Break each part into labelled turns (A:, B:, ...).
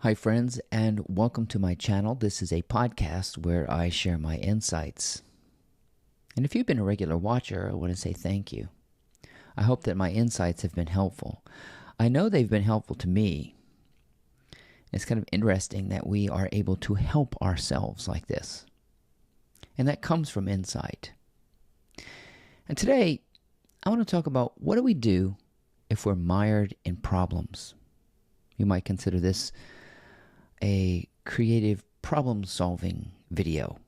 A: Hi, friends, and welcome to my channel. This is a podcast where I share my insights. And if you've been a regular watcher, I want to say thank you. I hope that my insights have been helpful. I know they've been helpful to me. It's kind of interesting that we are able to help ourselves like this. And that comes from insight. And today, I want to talk about what do we do if we're mired in problems. You might consider this a creative problem-solving video.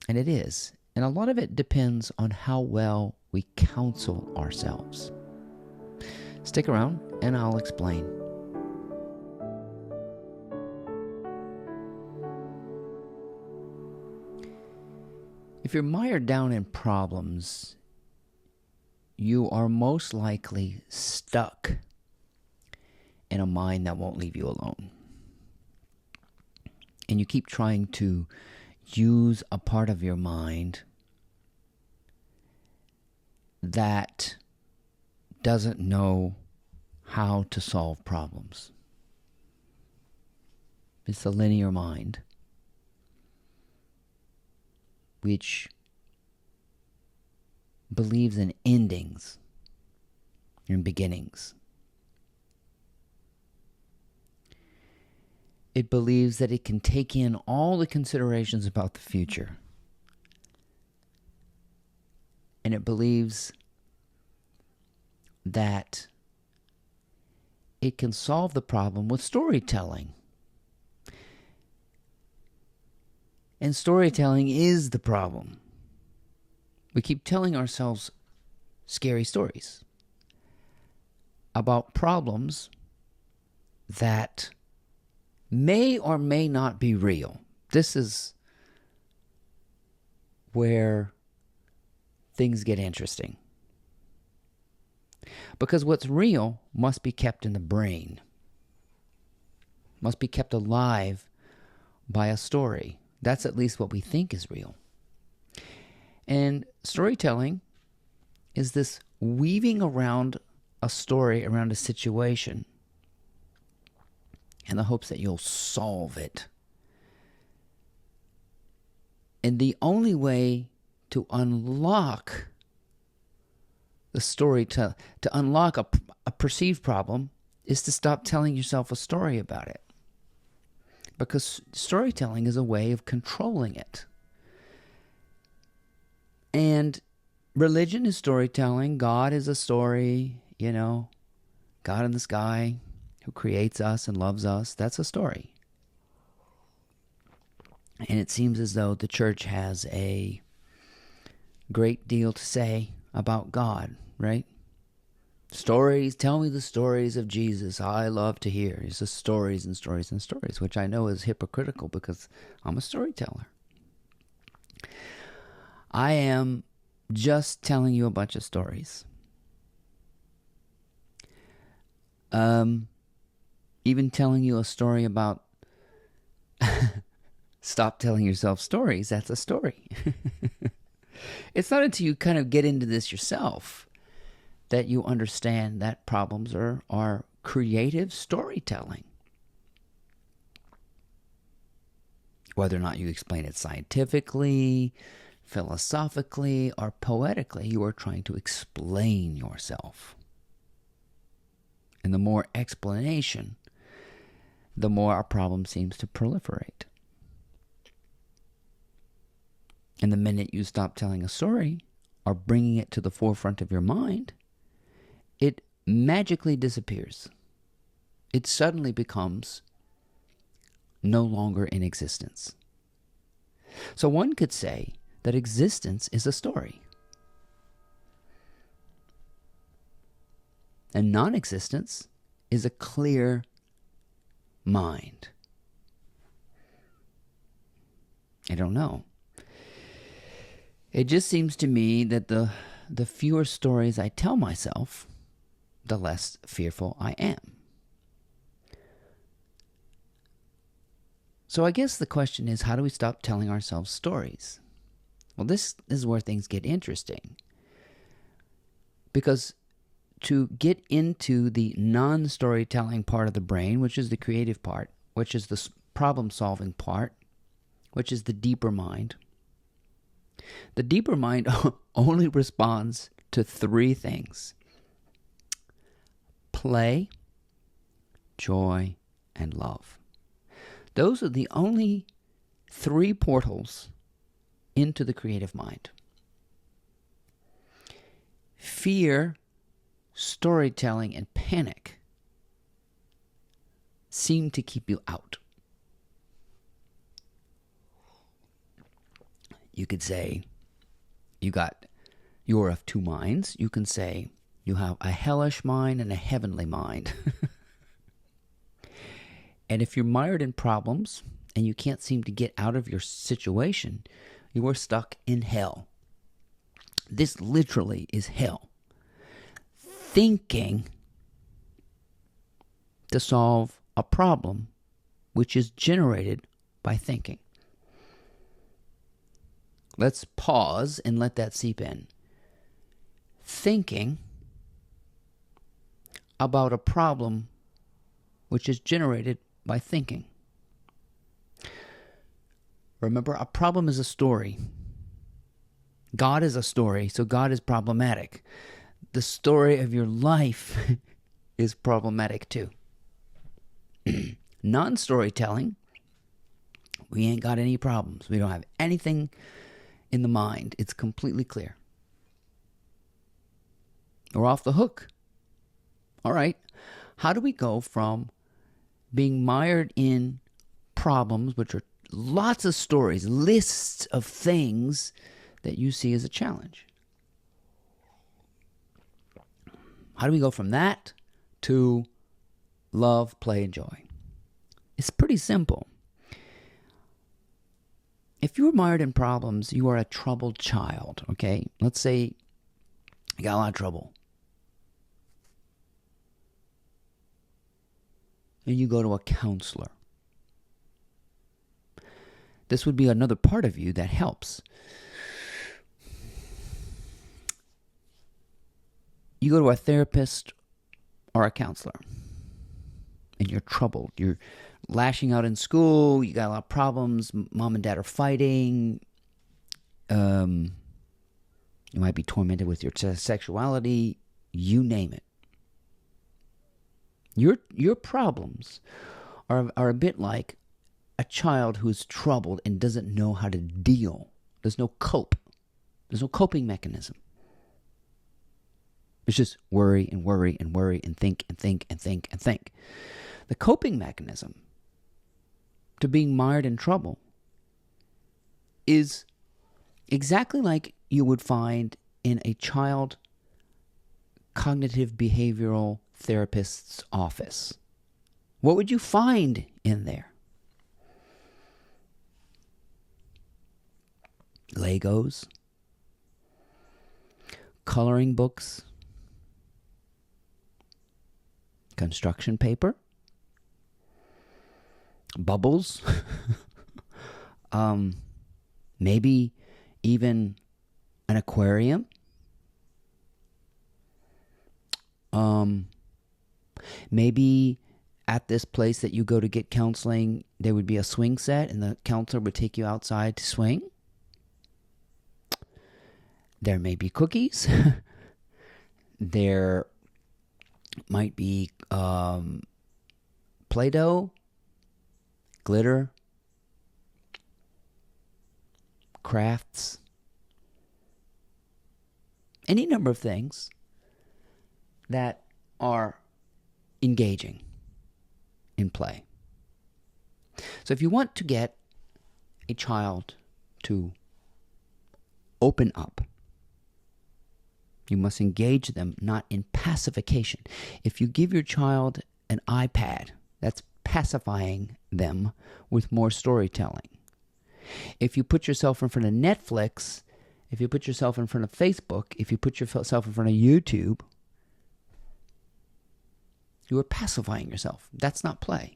A: And it is. And a lot of it depends on how well we counsel ourselves. Stick around and I'll explain. If you're mired down in problems, you are most likely stuck in a mind that won't leave you alone. And you keep trying to use a part of your mind that doesn't know how to solve problems. It's the linear mind, which believes in endings and beginnings. It believes that it can take in all the considerations about the future. And it believes that it can solve the problem with storytelling. And storytelling is the problem. We keep telling ourselves scary stories about problems that may or may not be real. This is where things get interesting. Because what's real must be kept in the brain, must be kept alive by a story. That's at least what we think is real. And storytelling is this weaving around a story, around a situation, in the hopes that you'll solve it. And the only way to unlock the story, to unlock a perceived problem, is to stop telling yourself a story about it. Because storytelling is a way of controlling it. And religion is storytelling. God is a story, God in the sky who creates us and loves us. That's a story. And it seems as though the church has a great deal to say about God, right? Stories, tell me the stories of Jesus. I love to hear. It's just stories and stories and stories, which I know is hypocritical because I'm a storyteller. I am just telling you a bunch of stories. Even telling you a story about stop telling yourself stories, that's a story. It's not until you kind of get into this yourself that you understand that problems are creative storytelling. Whether or not you explain it scientifically, philosophically, or poetically, you are trying to explain yourself. And the more explanation, the more our problem seems to proliferate. And the minute you stop telling a story or bringing it to the forefront of your mind, it magically disappears. It suddenly becomes no longer in existence. So one could say that existence is a story. And non-existence is a clear mind. I don't know. It just seems to me that the fewer stories I tell myself, the less fearful I am. So I guess the question is, how do we stop telling ourselves stories? Well, this is where things get interesting. Because to get into the non-storytelling part of the brain, which is the creative part, which is the problem-solving part, which is the deeper mind. The deeper mind only responds to three things: play, joy, and love. Those are the only three portals into the creative mind. Fear, storytelling, and panic seem to keep you out. You could say you're of two minds. You can say you have a hellish mind and a heavenly mind. And if you're mired in problems and you can't seem to get out of your situation, you are stuck in hell. This literally is hell. Thinking to solve a problem which is generated by thinking. Let's pause and let that seep in. Thinking about a problem which is generated by thinking. Remember, a problem is a story. God is a story, so God is problematic. The story of your life is problematic too. Non-storytelling, we ain't got any problems. We don't have anything in the mind. It's completely clear. We're off the hook. All right. How do we go from being mired in problems, which are lots of stories, lists of things that you see as a challenge? How do we go from that to love, play, and joy? It's pretty simple. If you're mired in problems, you are a troubled child, okay? Let's say you got a lot of trouble. And you go to a counselor. This would be another part of you that helps. You go to a therapist or a counselor, and you're troubled. You're lashing out in school. You got a lot of problems. Mom and dad are fighting. You might be tormented with your sexuality. You name it. Your problems are a bit like a child who is troubled and doesn't know how to deal. There's no cope. There's no coping mechanism. It's just worry and worry and worry and think and think and think and think. The coping mechanism to being mired in trouble is exactly like you would find in a child cognitive behavioral therapist's office. What would you find in there? Legos, coloring books, construction paper, bubbles, maybe even an aquarium, maybe at this place that you go to get counseling, there would be a swing set and the counselor would take you outside to swing. There may be cookies. There might be Play-Doh, glitter, crafts, any number of things that are engaging in play. So if you want to get a child to open up, you must engage them, not in pacification. If you give your child an iPad, that's pacifying them with more storytelling. If you put yourself in front of Netflix, if you put yourself in front of Facebook, if you put yourself in front of YouTube, you are pacifying yourself. That's not play.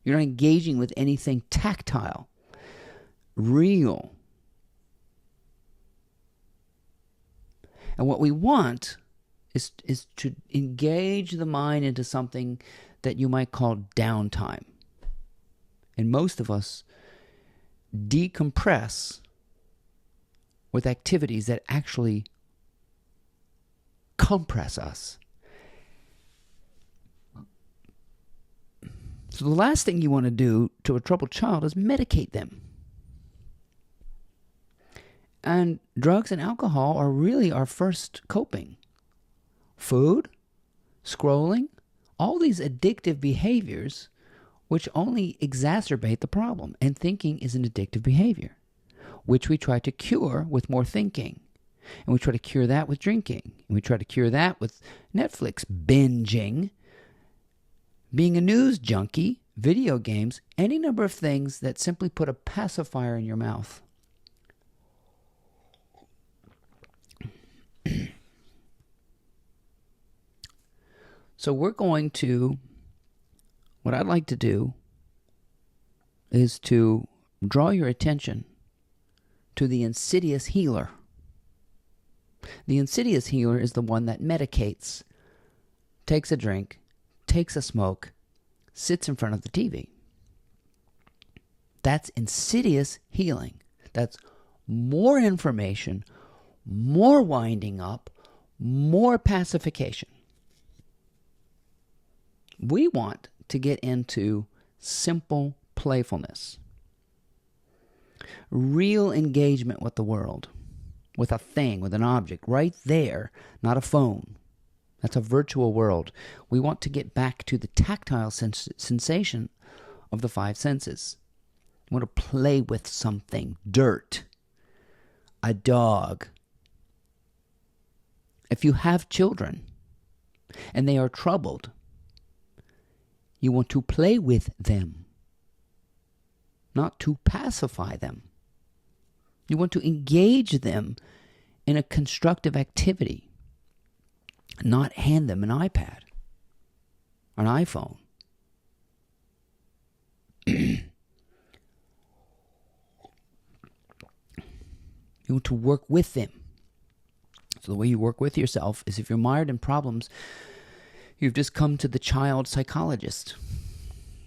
A: You're not engaging with anything tactile, real. And what we want is to engage the mind into something that you might call downtime. And most of us decompress with activities that actually compress us. So the last thing you want to do to a troubled child is medicate them. And drugs and alcohol are really our first coping. Food, scrolling, all these addictive behaviors which only exacerbate the problem. And thinking is an addictive behavior, which we try to cure with more thinking. And we try to cure that with drinking. And we try to cure that with Netflix binging, being a news junkie, video games, any number of things that simply put a pacifier in your mouth. So what I'd like to do is to draw your attention to the insidious healer. The insidious healer is the one that medicates, takes a drink, takes a smoke, sits in front of the TV. That's insidious healing. That's more information, more winding up, more pacification. We want to get into simple playfulness, real engagement with the world, with a thing, with an object, right there, not a phone. That's a virtual world. We want to get back to the tactile sensation of the five senses. We want to play with something, dirt, a dog. If you have children and they are troubled, you want to play with them, not to pacify them. You want to engage them in a constructive activity, not hand them an iPad or an iPhone. You want to work with them. So the way you work with yourself is if you're mired in problems, you've just come to the child psychologist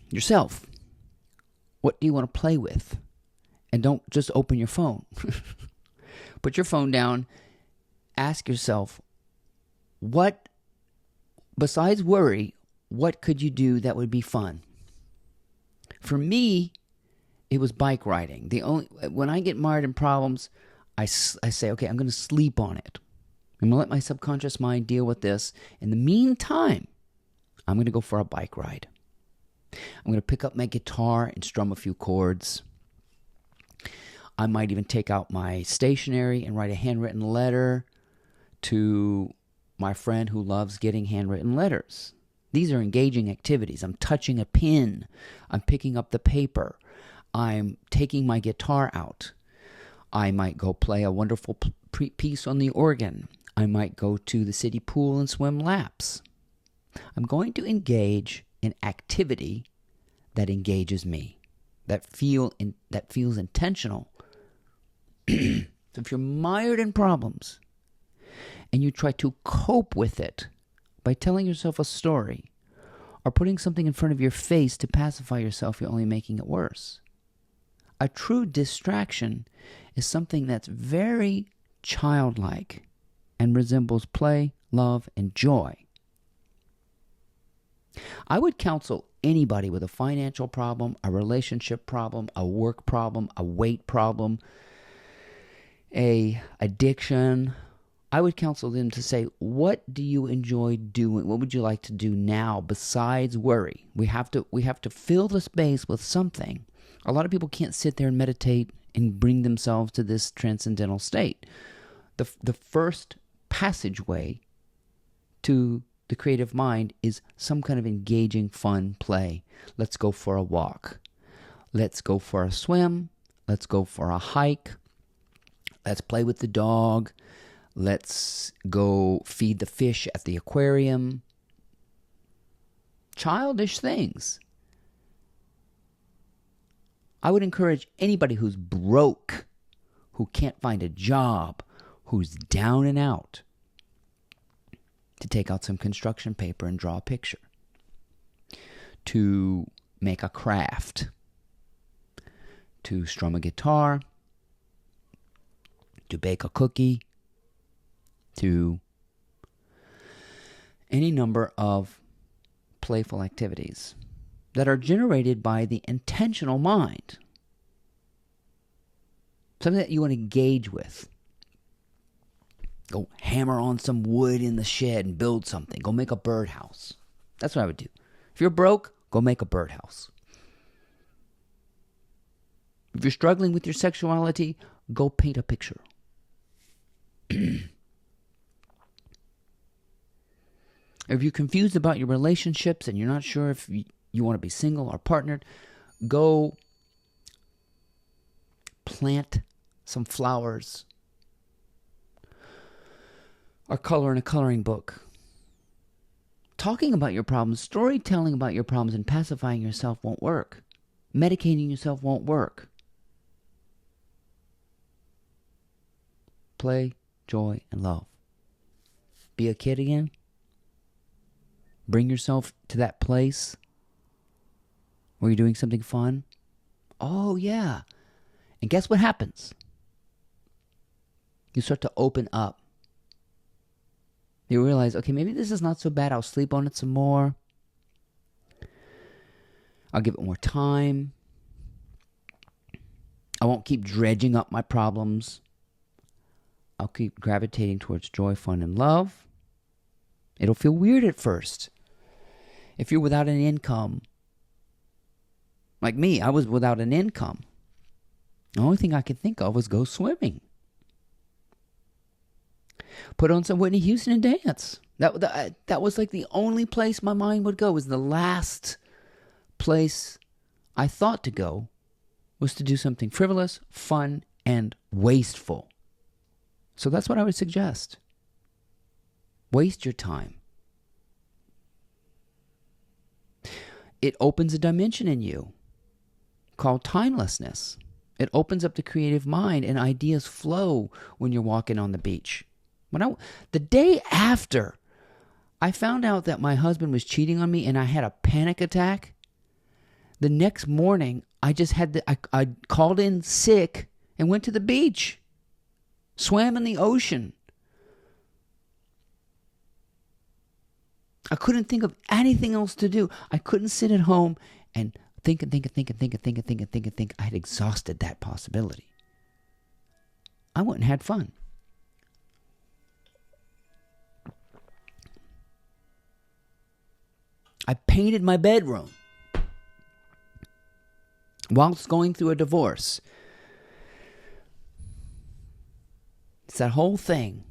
A: yourself. What do you want to play with? And don't just open your phone. Put your phone down. Ask yourself, what, besides worry, what could you do that would be fun? For me, it was bike riding. When I get mired in problems, I say, okay, I'm going to sleep on it. I'm going to let my subconscious mind deal with this. In the meantime, I'm going to go for a bike ride. I'm going to pick up my guitar and strum a few chords. I might even take out my stationery and write a handwritten letter to my friend who loves getting handwritten letters. These are engaging activities. I'm touching a pen. I'm picking up the paper. I'm taking my guitar out. I might go play a wonderful piece on the organ. I might go to the city pool and swim laps. I'm going to engage in activity that engages me, that feels intentional. So if you're mired in problems and you try to cope with it by telling yourself a story or putting something in front of your face to pacify yourself, you're only making it worse. A true distraction is something that's very childlike and resembles play, love, and joy. I would counsel anybody with a financial problem, a relationship problem, a work problem, a weight problem, a addiction. I would counsel them to say, what do you enjoy doing? What would you like to do now besides worry? We have to fill the space with something. A lot of people can't sit there and meditate and bring themselves to this transcendental state. The first passageway to the creative mind is some kind of engaging, fun play. Let's go for a walk. Let's go for a swim. Let's go for a hike. Let's play with the dog. Let's go feed the fish at the aquarium. Childish things. I would encourage anybody who's broke, who can't find a job, who's down and out, to take out some construction paper and draw a picture. to make a craft, to strum a guitar, to bake a cookie, to any number of playful activities that are generated by the intentional mind. Something that you want to engage with. Go hammer on some wood in the shed and build something. Go make a birdhouse. That's what I would do. If you're broke, go make a birdhouse. If you're struggling with your sexuality, go paint a picture. If you're confused about your relationships and you're not sure if you want to be single or partnered, go plant some flowers or color in a coloring book. Talking about your problems, storytelling about your problems, and pacifying yourself won't work. Medicating yourself won't work. Play, joy, and love. Be a kid again. Bring yourself to that place where you're doing something fun. Oh, yeah. And guess what happens? You start to open up. You realize, okay, maybe this is not so bad. I'll sleep on it some more. I'll give it more time. I won't keep dredging up my problems. I'll keep gravitating towards joy, fun, and love. It'll feel weird at first. If you're without an income, like me, I was without an income. The only thing I could think of was go swimming. Put on some Whitney Houston and dance. That was like the only place my mind would go. Was the last place I thought to go was to do something frivolous, fun, and wasteful. So that's what I would suggest. Waste your time. It opens a dimension in you called timelessness. It opens up the creative mind and ideas flow when you're walking on the beach. The day after I found out that my husband was cheating on me and I had a panic attack, the next morning I called in sick and went to the beach, swam in the ocean. I couldn't think of anything else to do. I couldn't sit at home and think. I had exhausted that possibility. I went and had fun. I painted my bedroom whilst going through a divorce. It's that whole thing.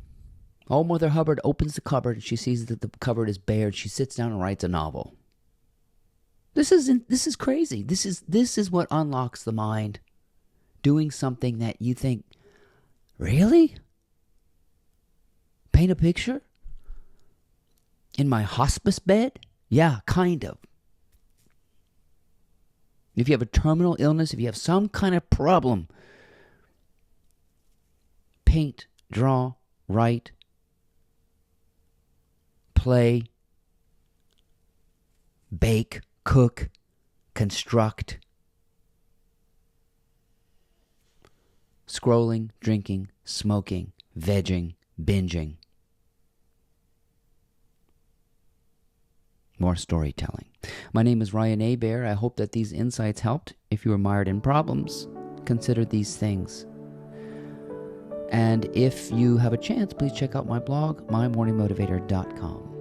A: Old Mother Hubbard opens the cupboard and she sees that the cupboard is bare. She sits down and writes a novel. This is crazy. This is what unlocks the mind. Doing something that you think, really? Paint a picture? In my hospice bed? Yeah, kind of. If you have a terminal illness, if you have some kind of problem, paint, draw, write, play, bake, cook, construct, scrolling, drinking, smoking, vegging, binging. More storytelling. My name is Ryan Abair. I hope that these insights helped. If you are mired in problems, consider these things. And if you have a chance, please check out my blog, mymorningmotivator.com.